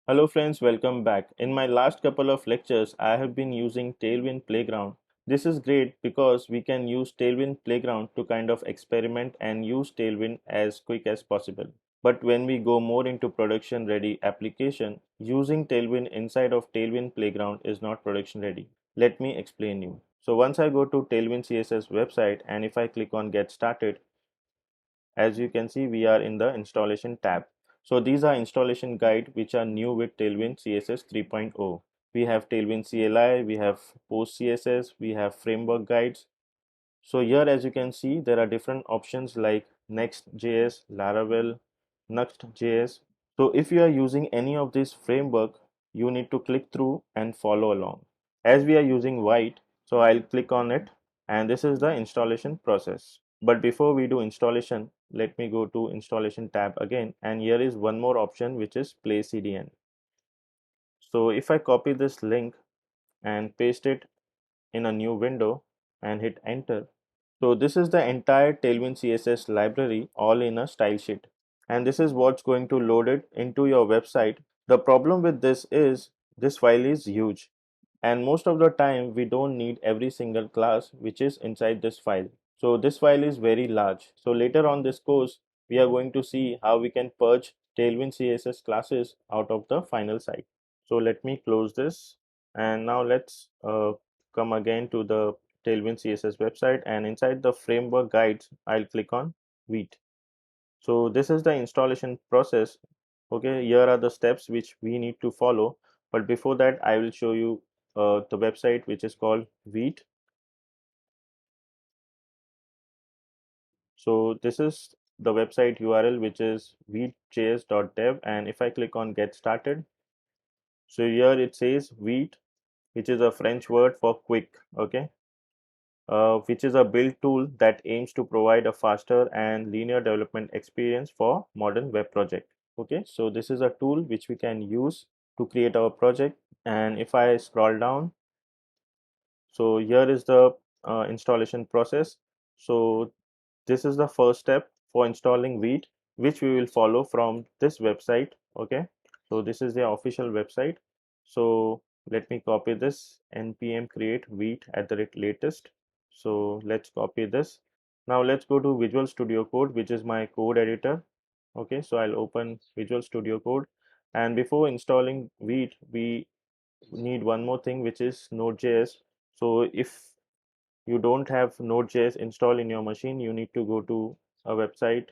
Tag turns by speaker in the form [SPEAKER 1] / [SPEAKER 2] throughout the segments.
[SPEAKER 1] Hello friends, welcome back. In my last couple of lectures, I have been using Tailwind Playground. This is great because we can use Tailwind Playground to kind of experiment and use Tailwind as quick as possible. But when we go more into production ready application, using Tailwind inside of Tailwind Playground is not production ready. Let me explain you. So once I go to Tailwind CSS website and if I click on get started, as you can see, we are in the installation tab. So these are installation guide which are new with Tailwind CSS 3.0. We have Tailwind CLI, we have post CSS, we have framework guides. So here, as you can see, there are different options like Next.js, Laravel, Nuxt.js. So if you are using any of this framework, you need to click through and follow along. As we are using white, so I'll click on it, and this is the installation process. But before we do installation, let me go to installation tab again, and here is one more option which is play CDN. So if I copy this link and paste it in a new window and hit enter, so this is the entire Tailwind CSS library all in a style sheet. And this is what's going to load it into your website. The problem with this is this file is huge. And most of the time we don't need every single class which is inside this file. So this file is very large. So later on this course, we are going to see how we can purge Tailwind CSS classes out of the final site. So let me close this. And now let's come again to the Tailwind CSS website, and inside the framework guides, I'll click on Vite. So this is the installation process. Okay, here are the steps which we need to follow. But before that, I will show you the website which is called Vite. So this is the website URL which is vitejs.dev, and if I click on get started, so here it says Vite, which is a French word for quick. Okay, which is a build tool that aims to provide a faster and linear development experience for modern web project. Okay, so this is a tool which we can use to create our project. And if I scroll down, so here is the installation process. So this is the first step for installing Vite, which we will follow from this website. Okay, so this is the official website. So let me copy this npm create Vite at the latest. So let's copy this. Now let's go to Visual Studio Code, which is my code editor. Okay, so I'll open Visual Studio Code, and before installing Vite, we need one more thing, which is Node.js. So if you don't have Node.js installed in your machine, you need to go to a website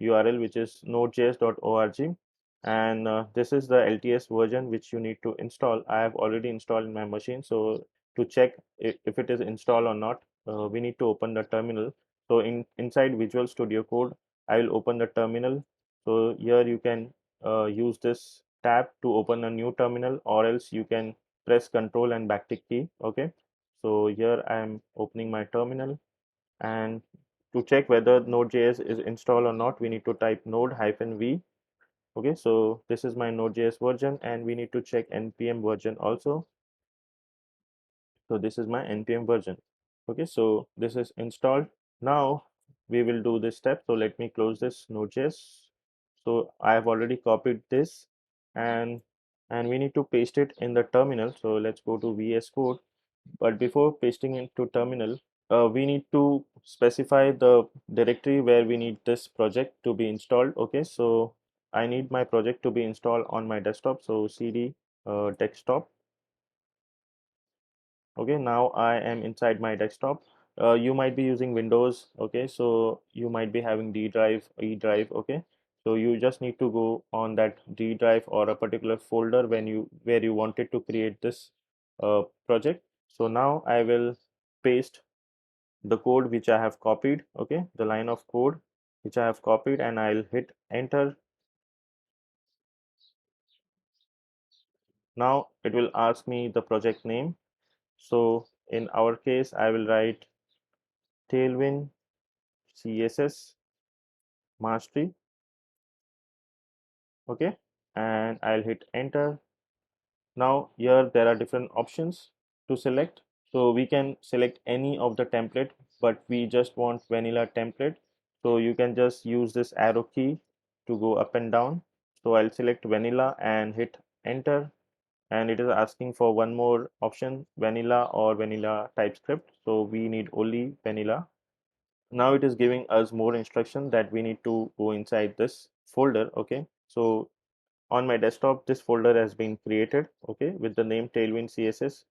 [SPEAKER 1] URL which is nodejs.org, and this is the LTS version which you need to install. I have already installed in my machine. So to check if it is installed or not, we need to open the terminal. So inside Visual Studio Code, I will open the terminal. So here you can use this tab to open a new terminal, or else you can press Ctrl and backtick key. Okay, so here I am opening my terminal, and to check whether Node.js is installed or not, we need to type node-v. Okay, so this is my Node.js version, and we need to check npm version also. So this is my npm version. Okay, so this is installed. Now we will do this step. So let me close this Node.js. So I have already copied this, and we need to paste it in the terminal. So let's go to VS Code. But before pasting into terminal, we need to specify the directory where we need this project to be installed. Okay, so I need my project to be installed on my desktop. So cd desktop. Okay, now I am inside my desktop. You might be using Windows. Okay, so you might be having D drive, E drive. Okay, so you just need to go on that D drive or a particular folder when you where you wanted to create this project. So now I will paste the code which I have copied. Okay, the line of code which I have copied, and I'll hit enter. Now it will ask me the project name. So in our case, I will write Tailwind CSS mastery. Okay, and I'll hit enter. Now here there are different options to select. So we can select any of the template, but we just want vanilla template. So you can just use this arrow key to go up and down. So I'll select vanilla and hit enter, and it is asking for one more option, vanilla or vanilla TypeScript. So we need only vanilla. Now it is giving us more instruction that we need to go inside this folder. Okay, so on my desktop this folder has been created, okay, with the name Tailwind CSS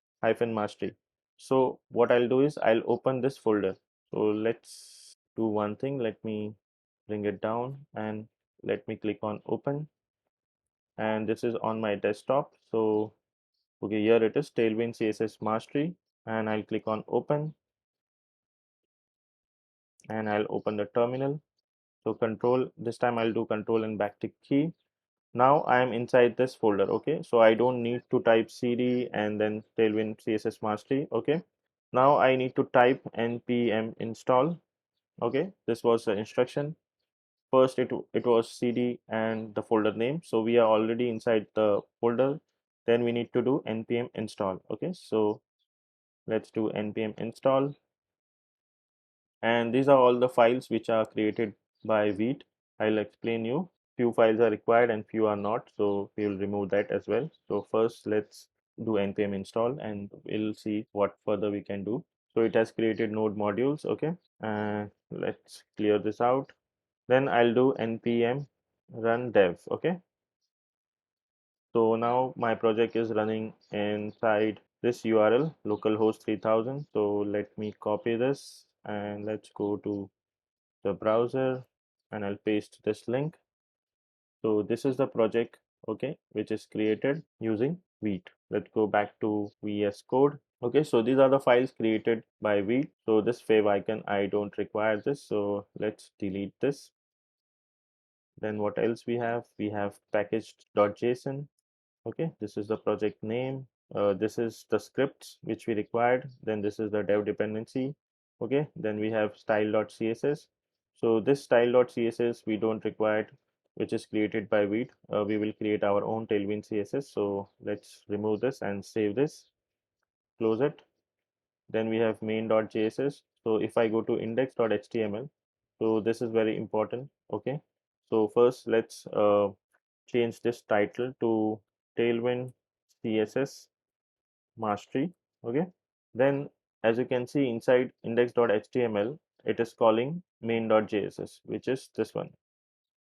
[SPEAKER 1] mastery. So what I'll do is I'll open this folder. So let's do one thing. Let me bring it down and let me click on open, and this is on my desktop. So okay, here it is, Tailwind CSS mastery, and I'll click on open, and I'll open the terminal. So control, this time I'll do control and backtick key. Now I am inside this folder. Okay, so I don't need to type cd and then Tailwind CSS mastery. Okay, now I need to type npm install. Okay, this was the instruction. First it was cd and the folder name, so we are already inside the folder. Then we need to do npm install. Okay, so let's do npm install, and these are all the files which are created by Vite. I'll explain you. Few files are required and few are not, so we will remove that as well. So first let's do npm install and we'll see what further we can do. So it has created node modules. Okay, and let's clear this out. Then I'll do npm run dev. Okay, so now my project is running inside this URL, localhost 3000. So let me copy this and let's go to the browser and I'll paste this link. So this is the project, okay, which is created using Vite. Let's go back to VS Code. Okay, so these are the files created by Vite. So this fav icon, I don't require this, so let's delete this. Then what else we have? We have packaged.json. Okay, this is the project name. This is the scripts which we required. Then this is the dev dependency. Okay, then we have style.css. So this style.css we don't require, which is created by Vite. We will create our own Tailwind CSS. So let's remove this and save this, close it. Then we have main.js. So if I go to index.html, so this is very important. Okay, so first let's change this title to Tailwind CSS mastery. Okay, then as you can see inside index.html, it is calling main.js, which is this one,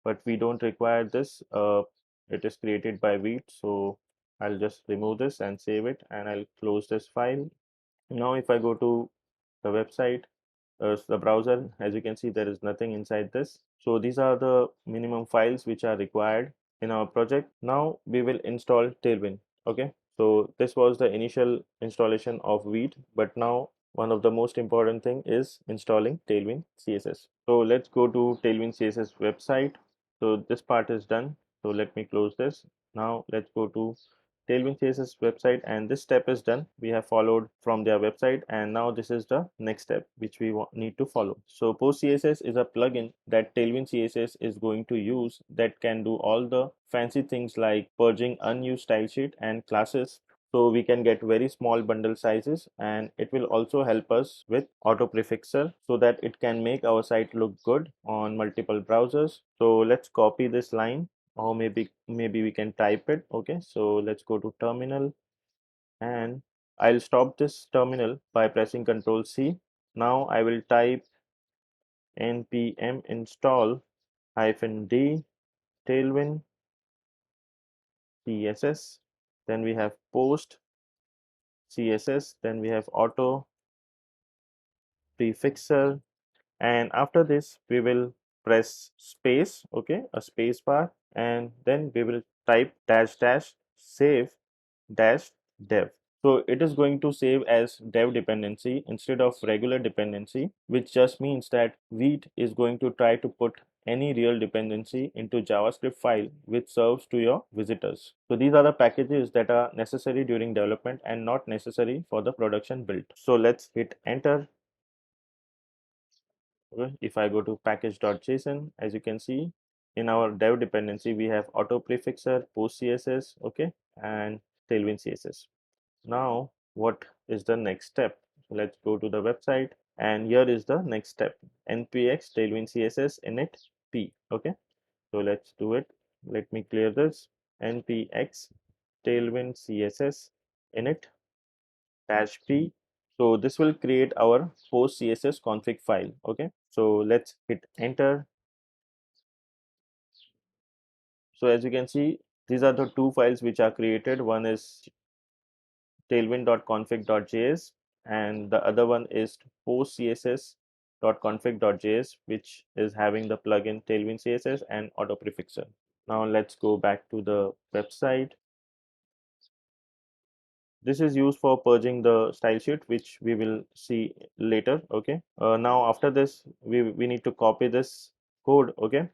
[SPEAKER 1] but we don't require this. It is created by Vite, so I'll just remove this and save it, and I'll close this file. Now if I go to the website, the browser, as you can see there is nothing inside this. So these are the minimum files which are required in our project. Now we will install Tailwind. Okay, so this was the initial installation of Vite, but now one of the most important thing is installing Tailwind CSS. So let's go to Tailwind CSS website. So this part is done, so let me close this. Now let's go to Tailwind CSS website, and this step is done. We have followed from their website, and now this is the next step which we need to follow. So Post CSS is a plugin that Tailwind CSS is going to use that can do all the fancy things like purging unused style sheet and classes. So we can get very small bundle sizes, and it will also help us with auto prefixer so that it can make our site look good on multiple browsers. So let's copy this line, or maybe we can type it. Okay, so let's go to terminal, and I'll stop this terminal by pressing Ctrl C. Now I will type npm install -d tailwind css, then we have post css, then we have auto prefixer, and after this we will press space, okay, a space bar, and then we will type dash dash save dash dev. So it is going to save as dev dependency instead of regular dependency, which just means that Vite is going to try to put any real dependency into JavaScript file which serves to your visitors. So these are the packages that are necessary during development and not necessary for the production build. So let's hit enter. Okay, if I go to package.json, as you can see in our dev dependency we have auto prefixer, post css, okay, and Tailwind CSS. Now what is the next step? So let's go to the website, and here is the next step, npx Tailwind CSS init p. Okay, so let's do it. Let me clear this. Npx Tailwind CSS init dash p. So this will create our post CSS config file. Okay, so let's hit enter. So as you can see, these are the two files which are created. One is tailwind.config.js and the other one is postcss.config.js, which is having the plugin Tailwind CSS and auto prefixer. Now let's go back to the website. This is used for purging the style sheet, which we will see later. Okay, now after this we need to copy this code. Okay,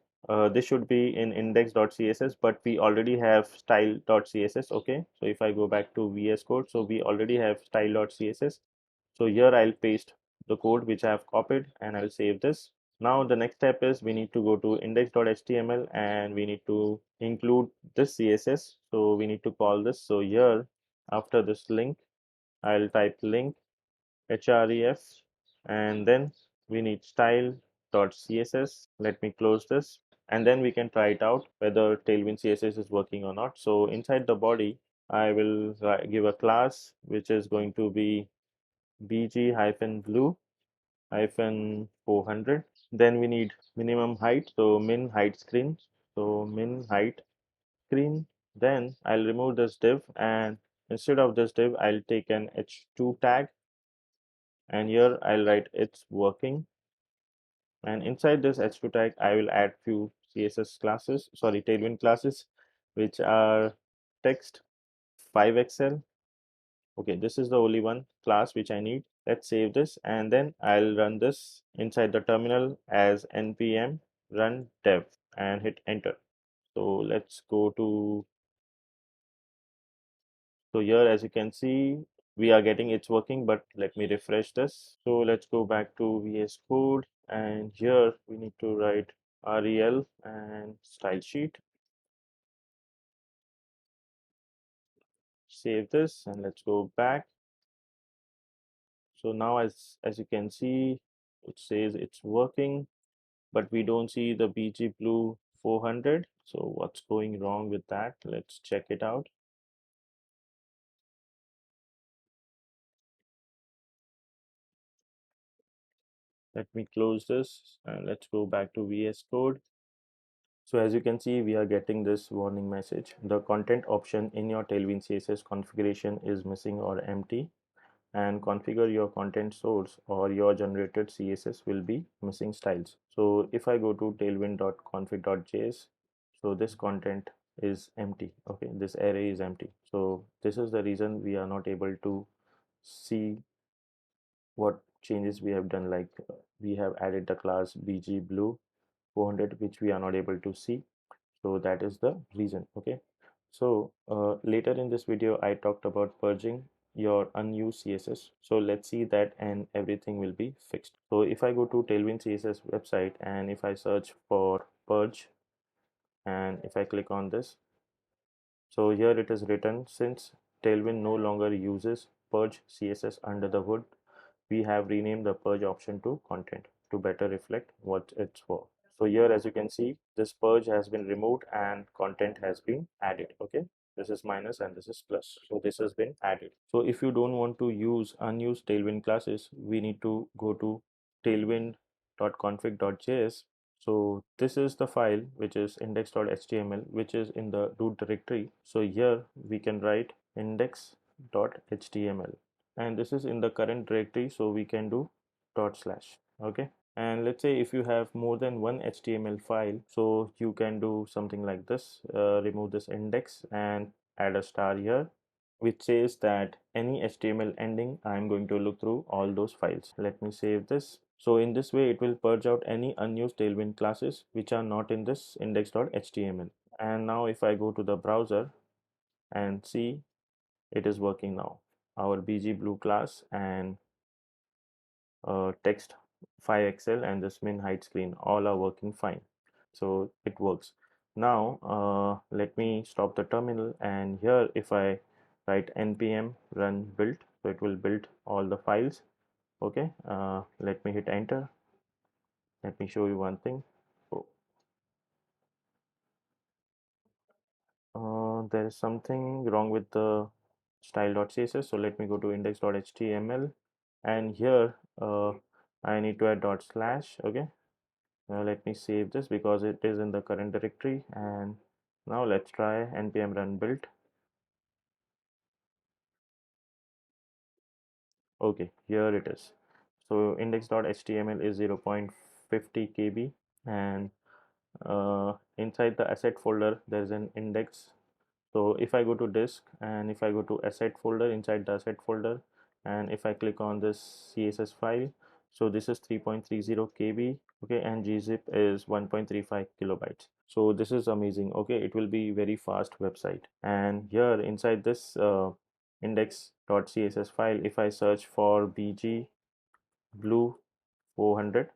[SPEAKER 1] this should be in index.css, but we already have style.css. Okay, so if I go back to VS Code, so we already have style.css. So here I'll paste the code which I have copied and I'll save this. Now the next step is we need to go to index.html and we need to include this CSS. So we need to call this. So here after this link, I'll type link href and then we need style.css. Let me close this and then we can try it out whether Tailwind CSS is working or not. So inside the body, I will give a class which is going to be bg-blue 400. Then we need minimum height, so min height screen. So min height screen. Then I'll remove this div and instead of this div, I'll take an h2 tag and here I'll write it's working. And inside this h2 tag, I will add few CSS classes, sorry, Tailwind classes, which are text 5xl. Okay, this is the only one class which I need. Let's save this and then I'll run this inside the terminal as npm run dev and hit enter. So let's go to, so here as you can see, we are getting it's working, but let me refresh this. So let's go back to VS Code and here we need to write rel and style sheet. Save this and let's go back. So now as you can see, it says it's working, but we don't see the BG Blue 400. So what's going wrong with that? Let's check it out. Let me close this and let's go back to VS Code. So as you can see, we are getting this warning message. The content option in your Tailwind CSS configuration is missing or empty, and configure your content source or your generated CSS will be missing styles. So if I go to tailwind.config.js, so this content is empty. Okay, this array is empty. So this is the reason we are not able to see what changes we have done. Like we have added the class bg blue 400, which we are not able to see. So that is the reason. Okay, so later in this video I talked about purging your unused CSS. So let's see that and everything will be fixed. So if I go to Tailwind CSS website and if I search for purge and if I click on this, so here it is written, since Tailwind no longer uses purge CSS under the hood, we have renamed the purge option to content to better reflect what it's for. So here as you can see, this purge has been removed and content has been added. Okay, this is minus and this is plus, so this has been added. So if you don't want to use unused Tailwind classes, we need to go to tailwind.config.js. So this is the file which is index.html, which is in the root directory. So here we can write index.html and this is in the current directory, so we can do dot slash. Okay, and let's say if you have more than one HTML file, so you can do something like this, remove this index and add a star here which says that any HTML ending, I'm going to look through all those files. Let me save this. So in this way it will purge out any unused Tailwind classes which are not in this index.html. And now if I go to the browser and see, it is working now. Our BG Blue class and text 5xl and this min height screen all are working fine. So it works. Now let me stop the terminal and here if I write npm run build, so it will build all the files. Okay, let me hit enter. Let me show you one thing. So, there is something wrong with the style.css. So let me go to index.html, and here I need to add dot slash. Okay, now let me save this because it is in the current directory. And now let's try npm run build. Okay, here it is. So index.html is 0.50 KB, and inside the asset folder there's an index. So if I go to disk and if I go to asset folder, inside the asset folder, and if I click on this CSS file, so this is 3.30 KB, okay, and gzip is 1.35 kilobytes. So this is amazing. Okay, it will be very fast website. And here inside this index.css file, if I search for bg blue 400,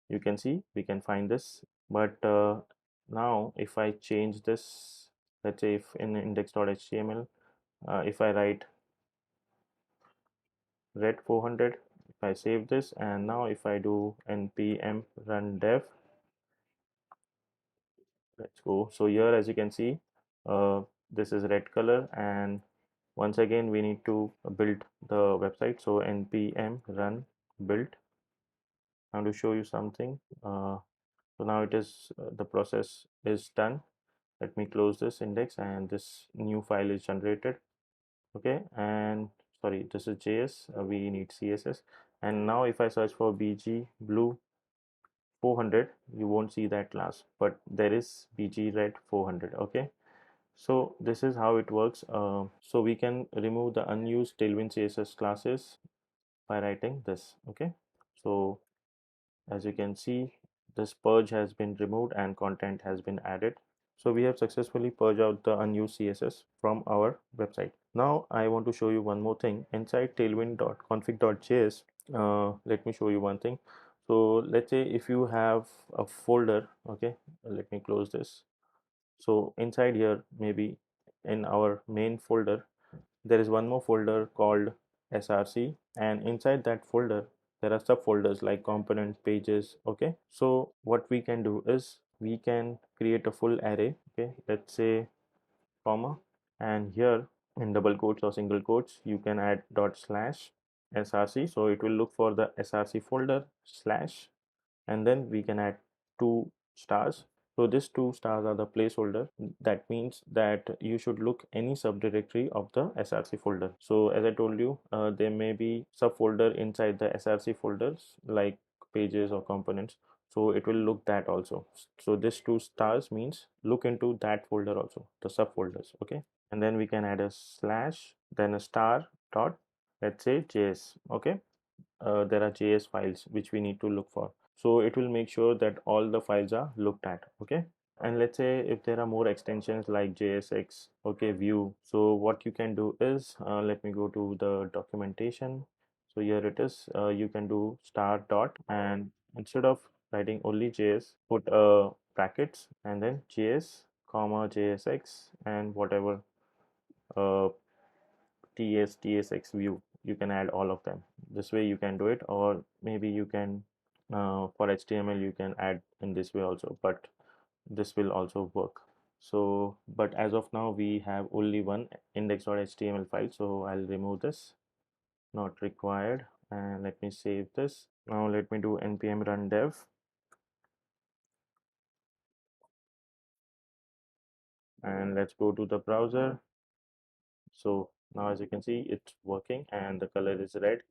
[SPEAKER 1] you can see we can find this. But now if I change this, let's say if in index.html, if I write red 400, if I save this, and now if I do npm run dev, let's go. So here as you can see, this is red color, and once again we need to build the website. So npm run build. I want to show you something. So now it is the process is done. Let me close this index, and this new file is generated. Okay, and sorry, this is JS, we need CSS. And now if I search for bg blue 400, you won't see that class, but there is bg red 400. Okay, so this is how it works. So we can remove the unused Tailwind CSS classes by writing this. Okay, so as you can see, this purge has been removed and content has been added. So we have successfully purged out the unused CSS from our website. Now I want to show you one more thing. Inside tailwind.config.js, let me show you one thing. So let's say if you have a folder, okay, let me close this. So inside here, maybe in our main folder, there is one more folder called src, and inside that folder there are subfolders like component pages. Okay, so what we can do is we can create a full array. Okay, let's say comma, and here in double quotes or single quotes you can add dot slash src, so it will look for the src folder slash, and then we can add two stars. So these two stars are the placeholder. That means that you should look any subdirectory of the src folder. So as I told you, there may be subfolder inside the src folders like pages or components, so it will look that also. So this two stars means look into that folder also, the subfolders. Okay, and then we can add a slash, then a star dot, let's say js. Okay, there are JS files which we need to look for. So it will make sure that all the files are looked at. Okay. And let's say if there are more extensions like JSX, okay, view. So what you can do is, let me go to the documentation. So here it is. You can do star dot, and instead of writing only JS, put brackets and then JS, comma JSX, and whatever uh, tsx view, you can add all of them. This way you can do it, or maybe you can for html you can add in this way also, but this will also work. So but as of now we have only one index.html file, so I'll remove this, not required, and let me save this. Now let me do npm run dev, and let's go to the browser. So now as you can see it's working and the color is red.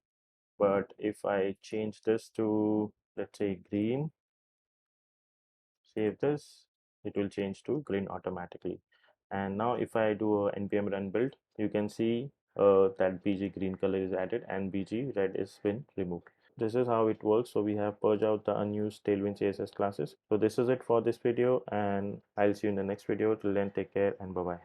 [SPEAKER 1] But if I change this to, let's say, green, save this, it will change to green automatically. And now if I do a npm run build, you can see that bg green color is added and bg red is been removed. This is how it works. So we have purged out the unused Tailwind CSS classes. So this is it for this video, and I'll see you in the next video. Till then, take care and bye bye.